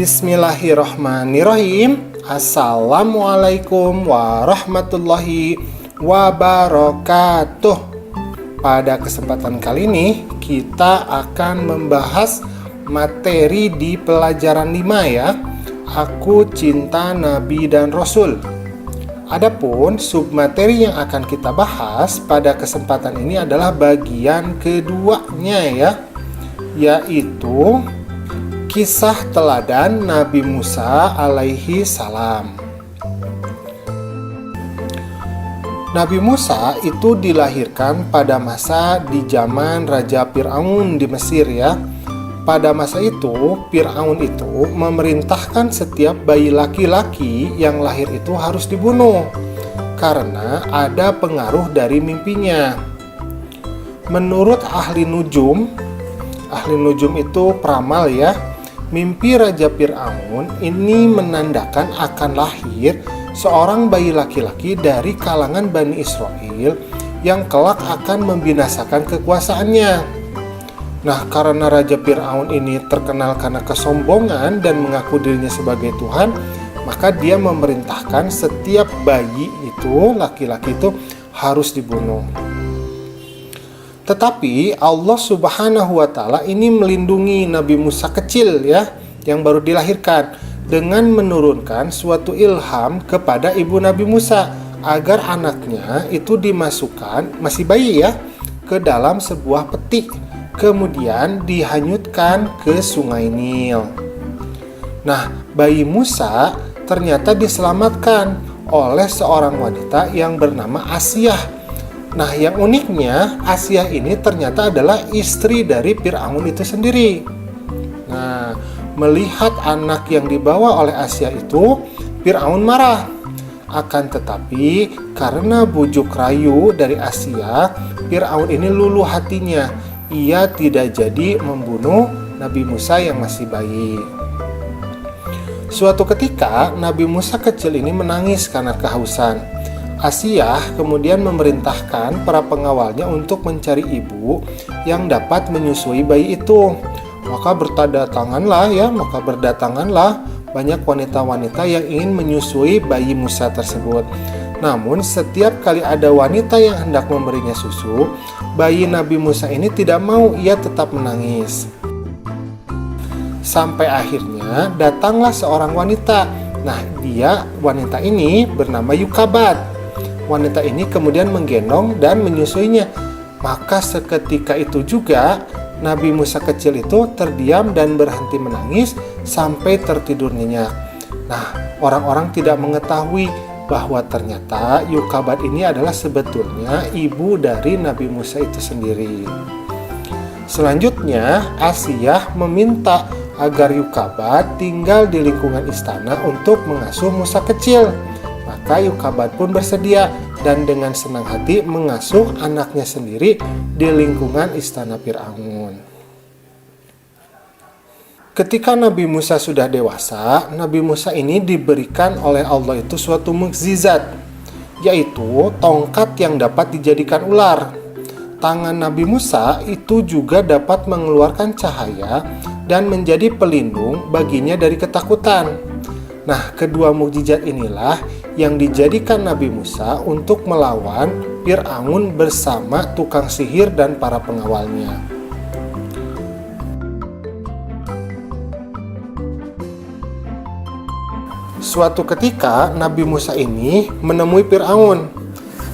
Bismillahirrahmanirrahim. Assalamualaikum warahmatullahi wabarakatuh. Pada kesempatan kali ini kita akan membahas materi di pelajaran 5 ya. Aku cinta Nabi dan Rasul. Adapun submateri yang akan kita bahas pada kesempatan ini adalah bagian keduanya ya, yaitu kisah teladan Nabi Musa alaihi salam. Nabi Musa itu dilahirkan pada masa di zaman Raja Fir'aun di Mesir ya. Pada masa itu, Fir'aun itu memerintahkan setiap bayi laki-laki yang lahir itu harus dibunuh karena ada pengaruh dari mimpinya. Menurut ahli nujum itu peramal ya, mimpi Raja Fir'aun ini menandakan akan lahir seorang bayi laki-laki dari kalangan Bani Israel yang kelak akan membinasakan kekuasaannya. Nah, karena Raja Fir'aun ini terkenal karena kesombongan dan mengaku dirinya sebagai Tuhan, maka dia memerintahkan setiap bayi itu, laki-laki itu harus dibunuh. Tetapi Allah Subhanahu wa Ta'ala ini melindungi Nabi Musa kecil ya, yang baru dilahirkan, dengan menurunkan suatu ilham kepada ibu Nabi Musa agar anaknya itu dimasukkan, masih bayi ya, ke dalam sebuah peti, kemudian dihanyutkan ke sungai Nil. Nah, bayi Musa ternyata diselamatkan oleh seorang wanita yang bernama Asyah. Nah, yang uniknya, Asyah ini ternyata adalah istri dari Fir'aun itu sendiri. Nah, melihat anak yang dibawa oleh Asyah itu, Fir'aun marah. Akan tetapi, karena bujuk rayu dari Asyah, Fir'aun ini luluh hatinya. Ia tidak jadi membunuh Nabi Musa yang masih bayi. Suatu ketika, Nabi Musa kecil ini menangis karena kehausan. Asyah kemudian memerintahkan para pengawalnya untuk mencari ibu yang dapat menyusui bayi itu. Maka berdatanganlah banyak wanita-wanita yang ingin menyusui bayi Musa tersebut. Namun setiap kali ada wanita yang hendak memberinya susu, bayi Nabi Musa ini tidak mau, ia tetap menangis. Sampai akhirnya datanglah seorang wanita. Nah, wanita ini bernama Yukabat. Wanita ini kemudian menggendong dan menyusuinya. Maka seketika itu juga Nabi Musa kecil itu terdiam dan berhenti menangis sampai tertidur nyenyak. Nah, orang-orang tidak mengetahui bahwa ternyata Yukabat ini adalah sebetulnya ibu dari Nabi Musa itu sendiri. Selanjutnya, Asyah meminta agar Yukabat tinggal di lingkungan istana untuk mengasuh Musa kecil. Maka Yukabat pun bersedia dan dengan senang hati mengasuh anaknya sendiri di lingkungan istana Fir'aun. Ketika Nabi Musa sudah dewasa, Nabi Musa ini diberikan oleh Allah itu suatu mukjizat, yaitu tongkat yang dapat dijadikan ular. Tangan Nabi Musa itu juga dapat mengeluarkan cahaya dan menjadi pelindung baginya dari ketakutan. Nah, kedua mukjizat inilah yang dijadikan Nabi Musa untuk melawan Fir'aun bersama tukang sihir dan para pengawalnya. Suatu ketika Nabi Musa ini menemui Fir'aun.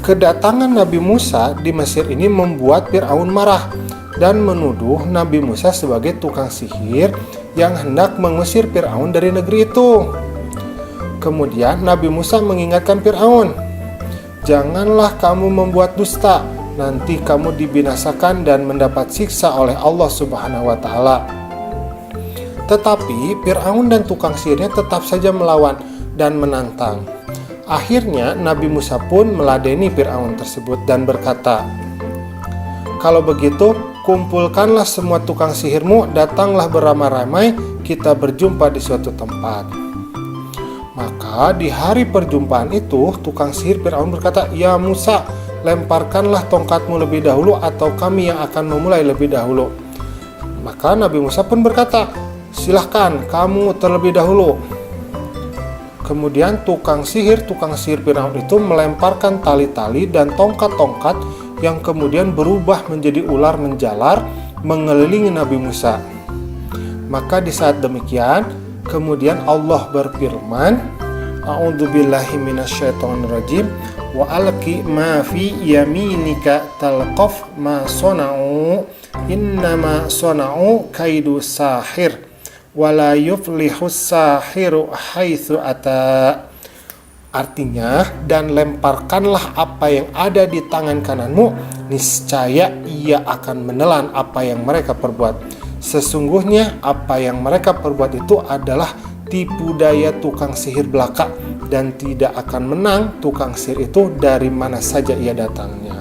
Kedatangan Nabi Musa di Mesir ini membuat Fir'aun marah dan menuduh Nabi Musa sebagai tukang sihir yang hendak mengusir Fir'aun dari negeri itu. Kemudian Nabi Musa mengingatkan Fir'aun, "Janganlah kamu membuat dusta, nanti kamu dibinasakan dan mendapat siksa oleh Allah Subhanahu wa Ta'ala." Tetapi Fir'aun dan tukang sihirnya tetap saja melawan dan menantang. Akhirnya Nabi Musa pun meladeni Fir'aun tersebut dan berkata, "Kalau begitu, kumpulkanlah semua tukang sihirmu, datanglah beramai-ramai, kita berjumpa di suatu tempat." Maka di hari perjumpaan itu, tukang sihir Fir'aun berkata, "Ya Musa, lemparkanlah tongkatmu lebih dahulu atau kami yang akan memulai lebih dahulu." Maka Nabi Musa pun berkata, silahkan kamu terlebih dahulu. Kemudian tukang sihir Firaun itu melemparkan tali-tali dan tongkat-tongkat yang kemudian berubah menjadi ular menjalar mengelilingi Nabi Musa. Maka di saat demikian, kemudian Allah berfirman, A'udzubillahi minasyaitonirrajim, wa alqi ma fi yaminika talqaf ma sona'u innama sona'u kaidu sahir wala yuflihus sahiru haitsu ata. Artinya, dan lemparkanlah apa yang ada di tangan kananmu, niscaya ia akan menelan apa yang mereka perbuat. Sesungguhnya apa yang mereka perbuat itu adalah tipu daya tukang sihir belaka, dan tidak akan menang tukang sihir itu dari mana saja ia datangnya.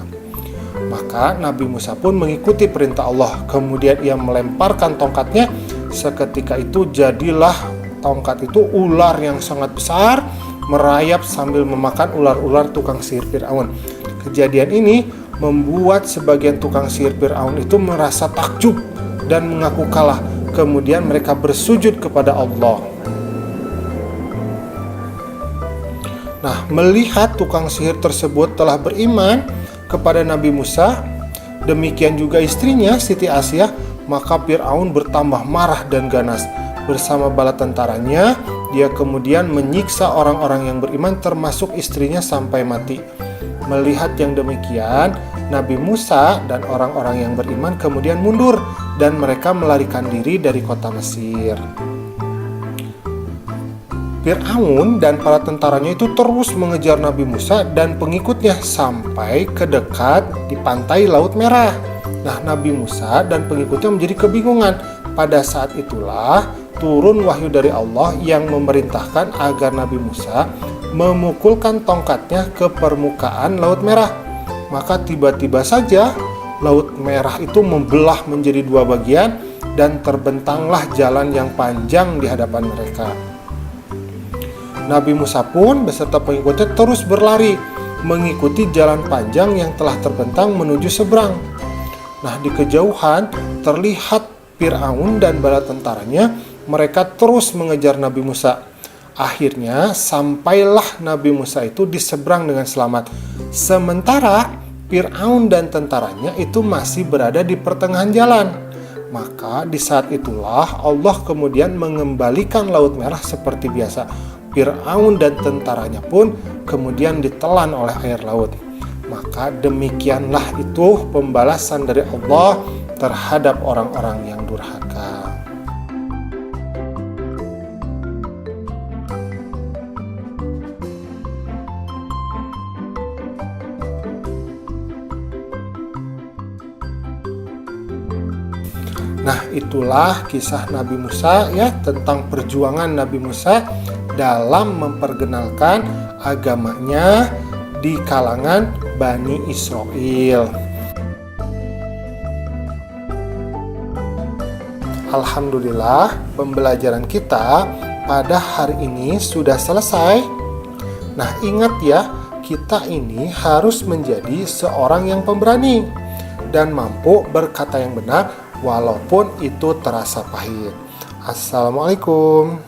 Maka Nabi Musa pun mengikuti perintah Allah. Kemudian ia melemparkan tongkatnya. Seketika itu jadilah tongkat itu ular yang sangat besar, merayap sambil memakan ular-ular tukang sihir Firaun. Kejadian ini membuat sebagian tukang sihir Firaun itu merasa takjub dan mengaku kalah. Kemudian mereka bersujud kepada Allah. Nah, melihat tukang sihir tersebut telah beriman kepada Nabi Musa, demikian juga istrinya Siti Asyah, maka Firaun bertambah marah dan ganas. Bersama bala tentaranya, dia kemudian menyiksa orang-orang yang beriman termasuk istrinya sampai mati. Melihat yang demikian, Nabi Musa dan orang-orang yang beriman kemudian mundur dan mereka melarikan diri dari kota Mesir. Firaun dan para tentaranya itu terus mengejar Nabi Musa dan pengikutnya sampai ke dekat di pantai Laut Merah. Nah, Nabi Musa dan pengikutnya menjadi kebingungan. Pada saat itulah turun wahyu dari Allah yang memerintahkan agar Nabi Musa memukulkan tongkatnya ke permukaan Laut Merah. Maka tiba-tiba saja Laut Merah itu membelah menjadi dua bagian dan terbentanglah jalan yang panjang di hadapan mereka. Nabi Musa pun beserta pengikutnya terus berlari mengikuti jalan panjang yang telah terbentang menuju seberang. Nah, di kejauhan terlihat Firaun dan bala tentaranya, mereka terus mengejar Nabi Musa. Akhirnya sampailah Nabi Musa itu di seberang dengan selamat. Sementara Firaun dan tentaranya itu masih berada di pertengahan jalan. Maka di saat itulah Allah kemudian mengembalikan Laut Merah seperti biasa. Firaun dan tentaranya pun kemudian ditelan oleh air laut. Maka demikianlah itu pembalasan dari Allah terhadap orang-orang yang durhaka. Nah, itulah kisah Nabi Musa ya, tentang perjuangan Nabi Musa dalam memperkenalkan agamanya di kalangan Bani Israel. Alhamdulillah, pembelajaran kita pada hari ini sudah selesai. Nah, ingat ya, kita ini harus menjadi seorang yang pemberani dan mampu berkata yang benar walaupun itu terasa pahit. Assalamualaikum.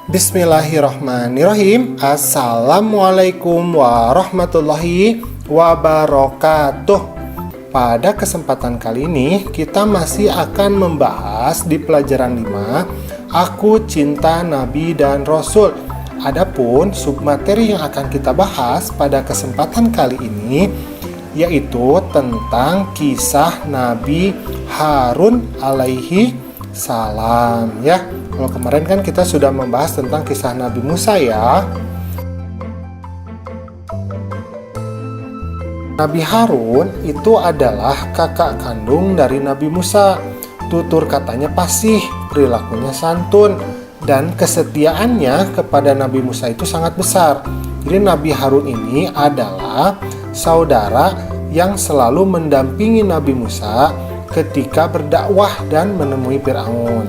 Bismillahirrahmanirrahim. Assalamualaikum warahmatullahi wabarakatuh. Pada kesempatan kali ini kita masih akan membahas di pelajaran 5, Aku Cinta Nabi dan Rasul. Adapun submateri yang akan kita bahas pada kesempatan kali ini yaitu tentang kisah Nabi Harun alaihi salam ya. Kalau kemarin kan kita sudah membahas tentang kisah Nabi Musa ya. Nabi Harun itu adalah kakak kandung dari Nabi Musa. Tutur katanya fasih, perilakunya santun, dan kesetiaannya kepada Nabi Musa itu sangat besar. Jadi Nabi Harun ini adalah saudara yang selalu mendampingi Nabi Musa ketika berdakwah dan menemui Firaun.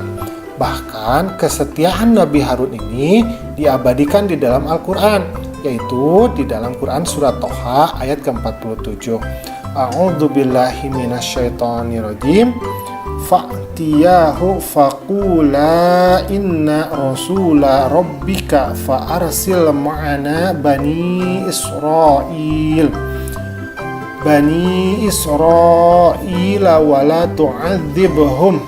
Bahkan kesetiaan Nabi Harun ini diabadikan di dalam Al-Quran, yaitu di dalam Quran surat Toha ayat ke-47. A'udzubillahi minasyaitonirrajim. fa'tiyahu faqula inna rasula rabbika fa'arsil ma'ana Bani Israil wa la tu'adzibhum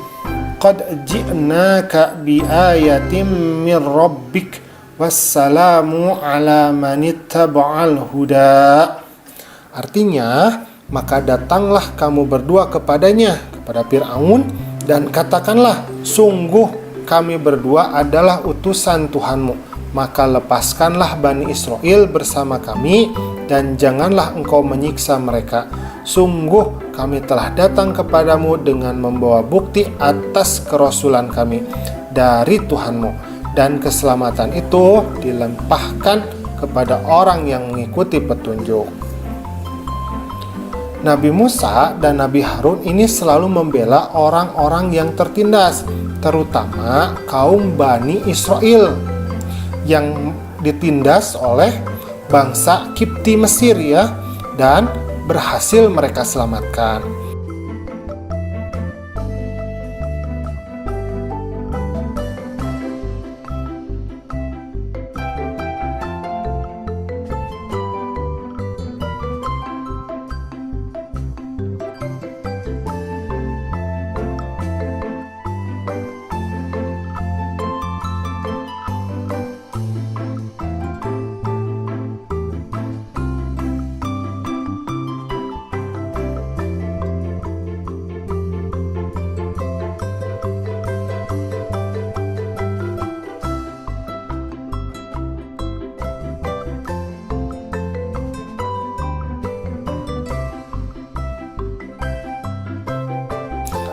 qad ji'naka bi ayatin min rabbik wassalamu ala manittaba'al huda. Artinya, maka datanglah kamu berdua kepadanya, kepada Fir'aun, dan katakanlah, sungguh kami berdua adalah utusan Tuhanmu. Maka lepaskanlah Bani Israel bersama kami, dan janganlah engkau menyiksa mereka. Sungguh kami telah datang kepadamu dengan membawa bukti atas kerasulan kami dari Tuhanmu, dan keselamatan itu dilimpahkan kepada orang yang mengikuti petunjuk. Nabi Musa dan Nabi Harun ini selalu membela orang-orang yang tertindas, terutama kaum Bani Israel yang ditindas oleh bangsa Kipti Mesir ya, dan berhasil mereka selamatkan.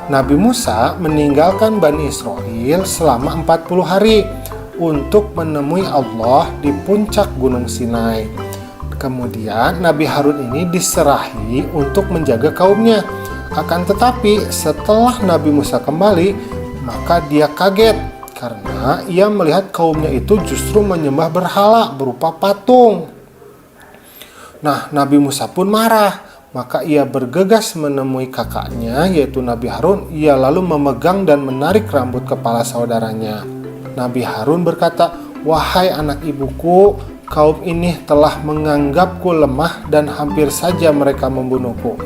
Nabi Musa meninggalkan Bani Israel selama 40 hari untuk menemui Allah di puncak Gunung Sinai. Kemudian Nabi Harun ini diserahi untuk menjaga kaumnya. Akan tetapi setelah Nabi Musa kembali, maka dia kaget karena ia melihat kaumnya itu justru menyembah berhala berupa patung. Nah, Nabi Musa pun marah. Maka ia bergegas menemui kakaknya, yaitu Nabi Harun. Ia lalu memegang dan menarik rambut kepala saudaranya. Nabi Harun berkata, "Wahai anak ibuku, kaum ini telah menganggapku lemah dan hampir saja mereka membunuhku.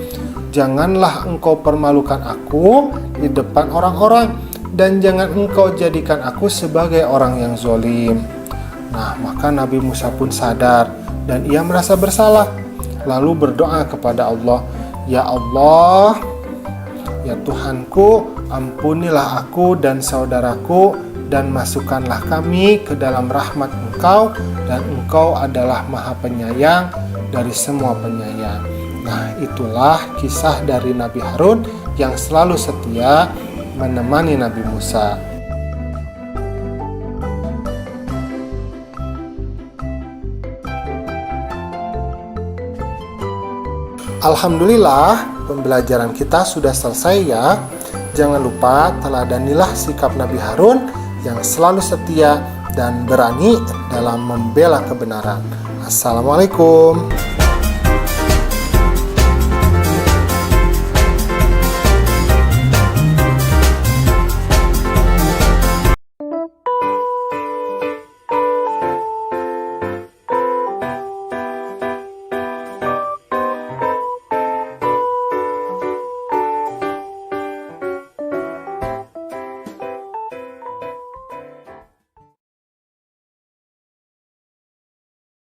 Janganlah engkau permalukan aku di depan orang-orang, dan jangan engkau jadikan aku sebagai orang yang zalim." Nah, maka Nabi Musa pun sadar dan ia merasa bersalah. Lalu berdoa kepada Allah, "Ya Allah, ya Tuhanku, ampunilah aku dan saudaraku, dan masukkanlah kami ke dalam rahmat Engkau, dan Engkau adalah Maha Penyayang dari semua penyayang." Nah, itulah kisah dari Nabi Harun yang selalu setia menemani Nabi Musa. Alhamdulillah, pembelajaran kita sudah selesai ya. Jangan lupa teladanilah sikap Nabi Harun yang selalu setia dan berani dalam membela kebenaran. Assalamualaikum.